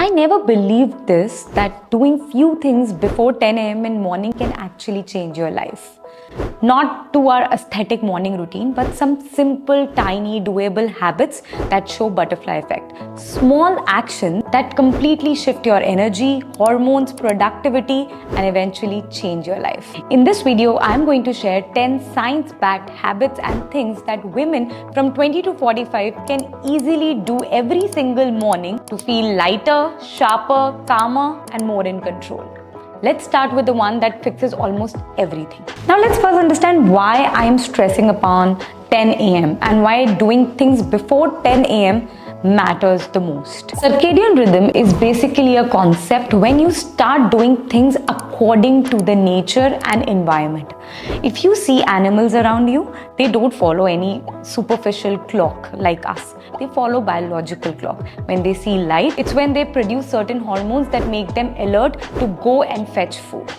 I never believed this, that doing few things before 10 a.m. in morning can actually change your life. Not to our aesthetic morning routine, but some simple, tiny, doable habits that show butterfly effect. Small actions that completely shift your energy, hormones, productivity, and eventually change your life. In this video, I'm going to share 10 science-backed habits and things that women from 20 to 45 can easily do every single morning to feel lighter, sharper, calmer, and more in control. Let's start with the one that fixes almost everything. Now let's first understand why I am stressing upon 10 a.m. and why doing things before 10 a.m. matters the most. Circadian rhythm is basically a concept when you start doing things according to the nature and environment. If you see animals around you, they don't follow any superficial clock like us. They follow biological clock. When they see light, it's when they produce certain hormones that make them alert to go and fetch food.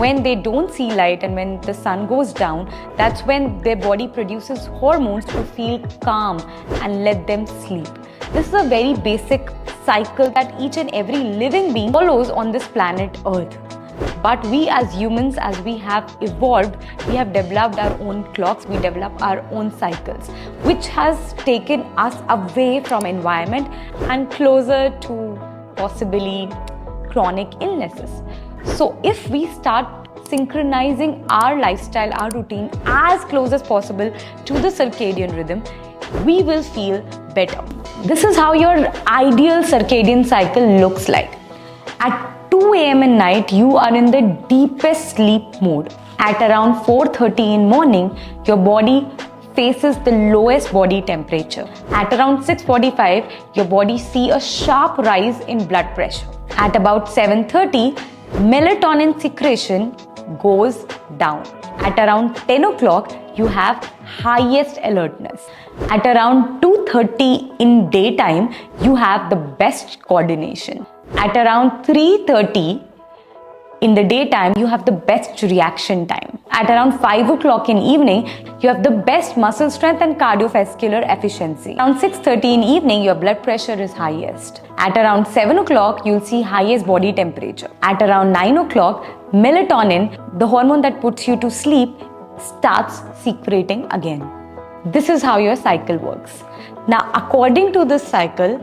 When they don't see light and when the sun goes down, that's when their body produces hormones to feel calm and let them sleep. This is a very basic cycle that each and every living being follows on this planet Earth. But we as humans, as we have evolved, we have developed our own clocks, we develop our own cycles, which has taken us away from environment and closer to possibly chronic illnesses. So if we start synchronizing our lifestyle, our routine as close as possible to the circadian rhythm, we will feel better. This is how your ideal circadian cycle looks like. At 2 a.m. in night, you are in the deepest sleep mode. At around 4:30 in morning, your body faces the lowest body temperature. At around 6:45, your body sees a sharp rise in blood pressure. At about 7:30, melatonin secretion goes down. At around 10 o'clock, you have highest alertness. At around 2:30 in daytime, you have the best coordination. At around 3:30 in the daytime, you have the best reaction time. At around 5 o'clock in evening, you have the best muscle strength and cardiovascular efficiency. Around 6:30 in evening, your blood pressure is highest. At around 7 o'clock, you'll see highest body temperature. At around 9 o'clock, melatonin, the hormone that puts you to sleep, starts secreting again. This is how your cycle works. Now, according to this cycle,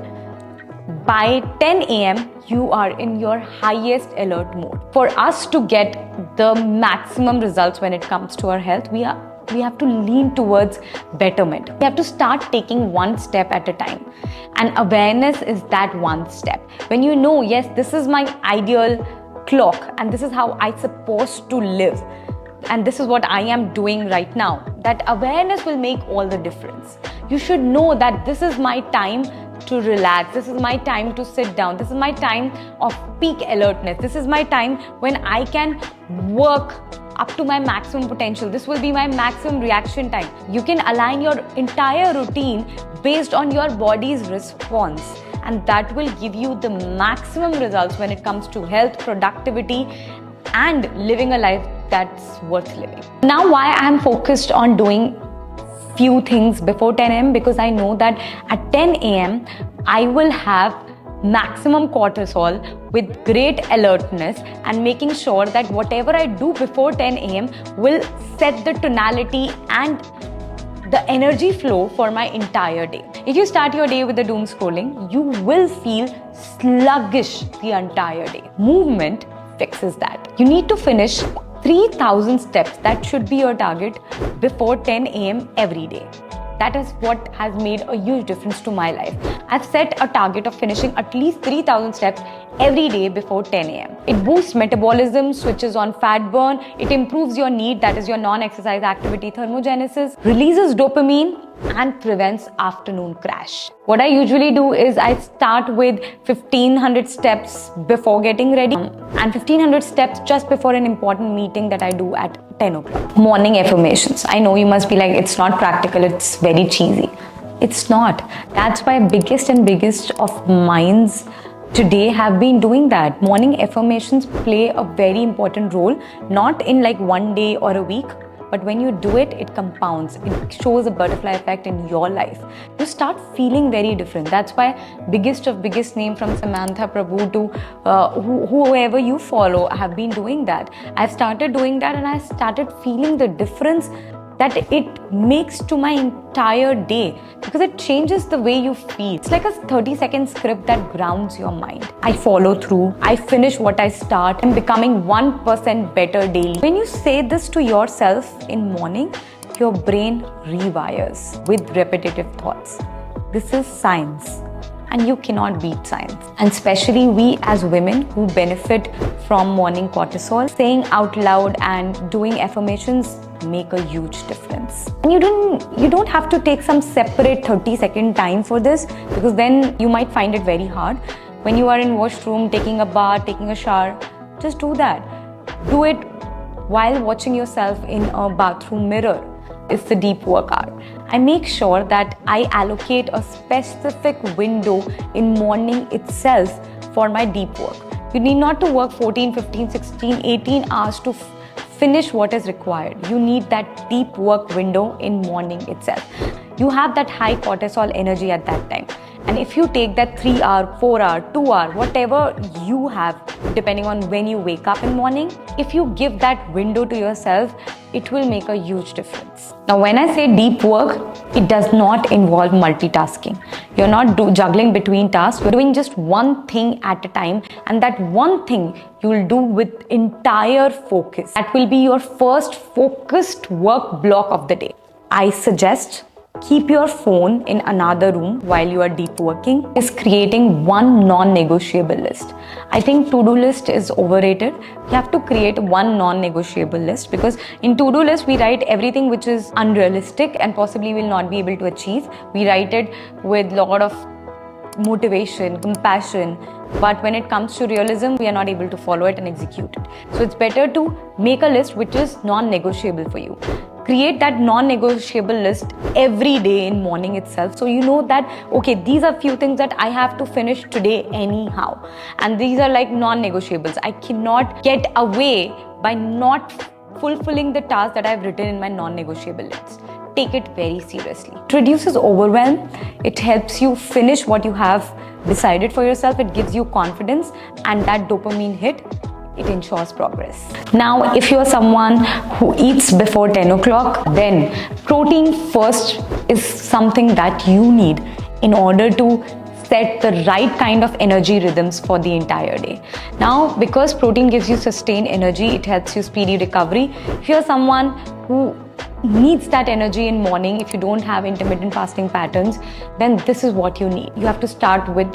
by 10 a.m., you are in your highest alert mode. For us to get the maximum results when it comes to our health, we have to lean towards betterment. We have to start taking one step at a time. And awareness is that one step. When you know, yes, this is my ideal clock and this is how I'm supposed to live, and this is what I am doing right now, that awareness will make all the difference. You should know that this is my time to relax, this is my time to sit down, this is my time of peak alertness, this is my time when I can work up to my maximum potential, this will be my maximum reaction time. You can align your entire routine based on your body's response, and that will give you the maximum results when it comes to health, productivity, and living a life that's worth living. Now, why I'm focused on doing few things before 10 a.m. because I know that at 10 a.m. I will have maximum cortisol with great alertness and making sure that whatever I do before 10 a.m. will set the tonality and the energy flow for my entire day. If you start your day with the doom scrolling, you will feel sluggish the entire day. Movement fixes that. You need to finish 3,000 steps. That should be your target before 10 a.m. every day. That is what has made a huge difference to my life. I've set a target of finishing at least 3,000 steps every day before 10 a.m. It boosts metabolism, switches on fat burn, it improves your NEAT, that is your non-exercise activity thermogenesis, releases dopamine, and prevents afternoon crash. What I usually do is I start with 1500 steps before getting ready and 1500 steps just before an important meeting that I do at 10 o'clock. Morning affirmations. I know you must be like, it's not practical, it's very cheesy. It's not. That's why biggest of minds today have been doing that. Morning affirmations play a very important role, not in like one day or a week, but when you do it, it compounds. It shows a butterfly effect in your life. You start feeling very different. That's why biggest of biggest name, from Samantha Prabhu to whoever you follow, have been doing that. I've started doing that, and I started feeling the difference that it makes to my entire day, because it changes the way you feel. It's like a 30-second script that grounds your mind. I follow through, I finish what I start. I'm becoming 1% better daily. When you say this to yourself in morning, your brain rewires with repetitive thoughts. This is science, and you cannot beat science. And especially we as women who benefit from morning cortisol, saying out loud and doing affirmations make a huge difference. And you don't have to take some separate 30-second time for this, because then you might find it very hard. When you are in washroom, taking a bath, taking a shower, just do that. Do it while watching yourself in a bathroom mirror. It's the deep workout. I make sure that I allocate a specific window in morning itself for my deep work. You need not to work 14, 15, 16, 18 hours to finish what is required. You need that deep work window in morning itself. You have that high cortisol energy at that time. And if you take that 3 hour, 4 hour, 2 hour, whatever you have, depending on when you wake up in morning, if you give that window to yourself, it will make a huge difference. Now, when I say deep work, it does not involve multitasking. You're not juggling between tasks. You're doing just one thing at a time, and that one thing you will do with entire focus. That will be your first focused work block of the day. I suggest keep your phone in another room while you are deep working. Is creating one non-negotiable list. I think to-do list is overrated. You have to create one non-negotiable list, because in to-do list we write everything which is unrealistic and possibly will not be able to achieve. We write it with a lot of motivation, compassion, but when it comes to realism, we are not able to follow it and execute it. So it's better to make a list which is non-negotiable for you. Create that non-negotiable list every day in morning itself, so you know that, okay, these are few things that I have to finish today anyhow, and these are like non-negotiables. I cannot get away by not fulfilling the task that I've written in my non-negotiable list. Take it very seriously. It reduces overwhelm. It helps you finish what you have decided for yourself. It gives you confidence, and that dopamine hit, it ensures progress. Now, if you're someone who eats before 10 o'clock, then protein first is something that you need in order to set the right kind of energy rhythms for the entire day. Now, because protein gives you sustained energy, it helps you speedy recovery. If you're someone who needs that energy in morning, if you don't have intermittent fasting patterns, then this is what you need. You have to start with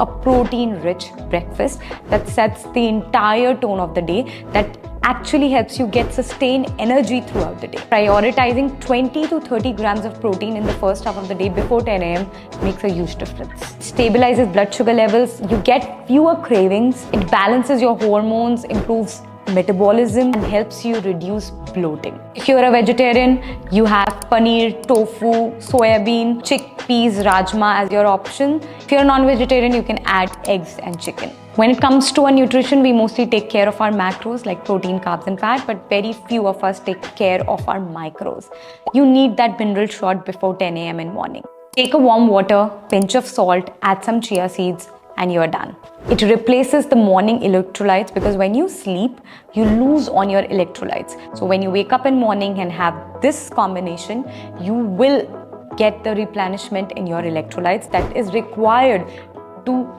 a protein-rich breakfast that sets the entire tone of the day, that actually helps you get sustained energy throughout the day. Prioritizing 20 to 30 grams of protein in the first half of the day before 10 a.m. makes a huge difference. It stabilizes blood sugar levels, you get fewer cravings, it balances your hormones, improves metabolism, and helps you reduce bloating. If you're a vegetarian, you have paneer, tofu, soya bean, chickpeas, rajma as your option. If you're non-vegetarian, you can add eggs and chicken. When it comes to our nutrition, we mostly take care of our macros like protein, carbs and fat, but very few of us take care of our micros. You need that mineral shot before 10 a.m. in morning. Take a warm water, pinch of salt, add some chia seeds, and you're done. It replaces the morning electrolytes, because when you sleep, you lose on your electrolytes. So when you wake up in morning and have this combination, you will get the replenishment in your electrolytes that is required to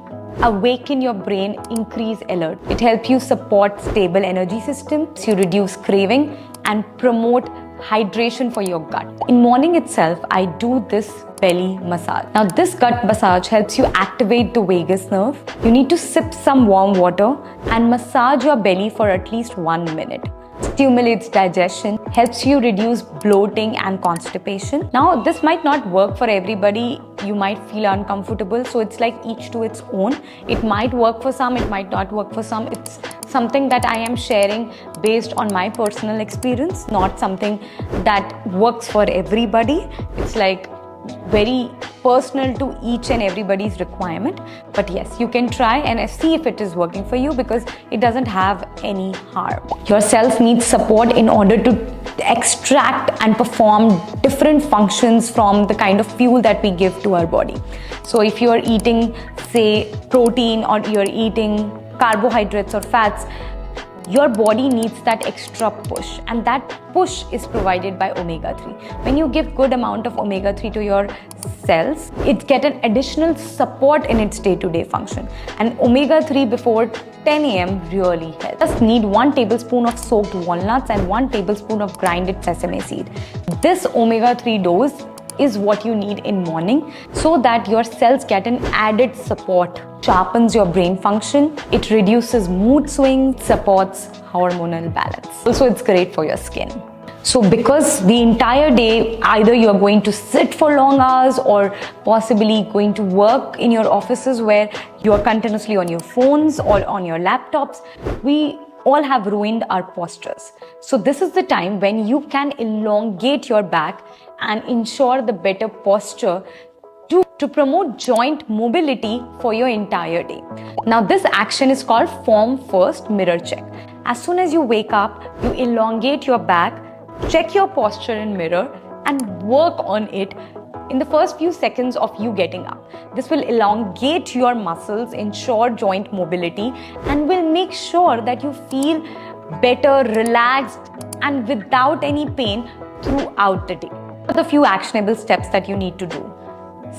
awaken your brain, increase alert. It helps you support stable energy systems, you reduce craving, and promote hydration for your gut. In morning itself, I do this belly massage. Now this gut massage helps you activate the vagus nerve. You need to sip some warm water and massage your belly for at least 1 minute. Stimulates digestion, helps you reduce bloating and constipation. Now this might not work for everybody. You might feel uncomfortable, so it's like each to its own. It might work for some, it might not work for some. It's something that I am sharing based on my personal experience, not something that works for everybody. It's like very personal to each and everybody's requirement. But yes, you can try and see if it is working for you, because it doesn't have any harm. Your cells need support in order to extract and perform different functions from the kind of fuel that we give to our body. So if you are eating, say, protein, or you're eating carbohydrates or fats, your body needs that extra push, and that push is provided by omega-3. When you give good amount of omega-3 to your cells, it get an additional support in its day-to-day function. And omega-3 before 10 a.m. really helps. Just need 1 tablespoon of soaked walnuts and 1 tablespoon of grinded sesame seed. This omega-3 dose is what you need in morning, so that your cells get an added support. Sharpens your brain function, it reduces mood swings, supports hormonal balance. Also, it's great for your skin. So because the entire day, either you're going to sit for long hours or possibly going to work in your offices where you're continuously on your phones or on your laptops, we all have ruined our postures. So this is the time when you can elongate your back and ensure the better posture to promote joint mobility for your entire day. Now this action is called form first mirror check. As soon as you wake up, you elongate your back, check your posture in mirror and work on it in the first few seconds of you getting up. This will elongate your muscles, ensure joint mobility, and will make sure that you feel better, relaxed, and without any pain throughout the day. The few actionable steps that you need to do.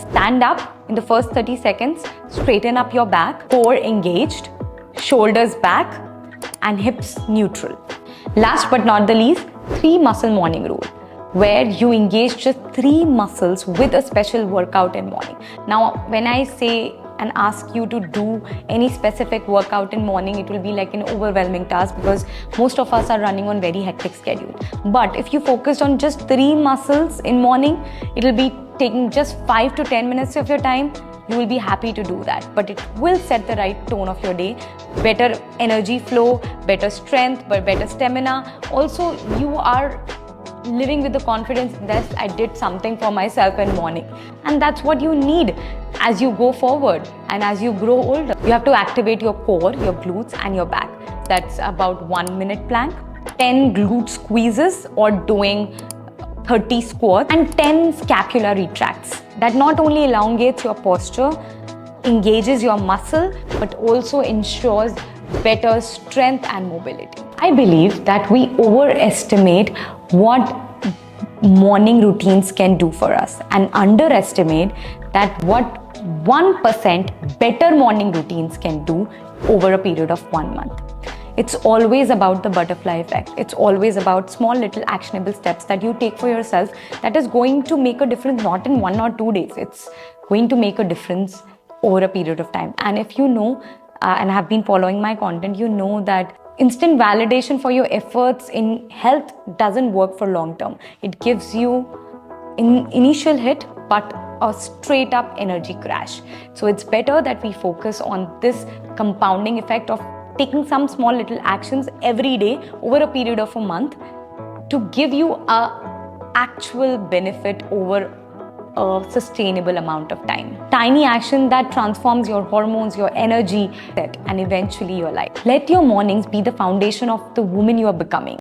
Stand up in the first 30 seconds, straighten up your back, core engaged, shoulders back, and hips neutral. Last but not the least, 3 muscle morning rule, where you engage just 3 muscles with a special workout in morning. Now, when I say and ask you to do any specific workout in morning, it will be like an overwhelming task, because most of us are running on very hectic schedule. But if you focus on just 3 muscles in morning, it will be taking just 5 to 10 minutes of your time. You will be happy to do that, but it will set the right tone of your day. Better energy flow, better strength, but better stamina. Also, you are living with the confidence that I did something for myself in morning, and that's what you need as you go forward and as you grow older. You have to activate your core, your glutes, and your back. That's about 1 minute plank, 10 glute squeezes or doing 30 squats, and 10 scapular retracts. That not only elongates your posture, engages your muscle, but also ensures better strength and mobility. I believe that we overestimate what morning routines can do for us and underestimate that what 1% better morning routines can do over a period of 1 month. It's always about the butterfly effect. It's always about small little actionable steps that you take for yourself that is going to make a difference, not in 1 or 2 days. It's going to make a difference over a period of time. And if you know and have been following my content, you know that instant validation for your efforts in health doesn't work for long term. It gives you an initial hit, but a straight up energy crash. So it's better that we focus on this compounding effect of taking some small little actions every day over a period of a month to give you a actual benefit over a sustainable amount of time. Tiny action that transforms your hormones, your energy, and eventually your life. Let your mornings be the foundation of the woman you are becoming.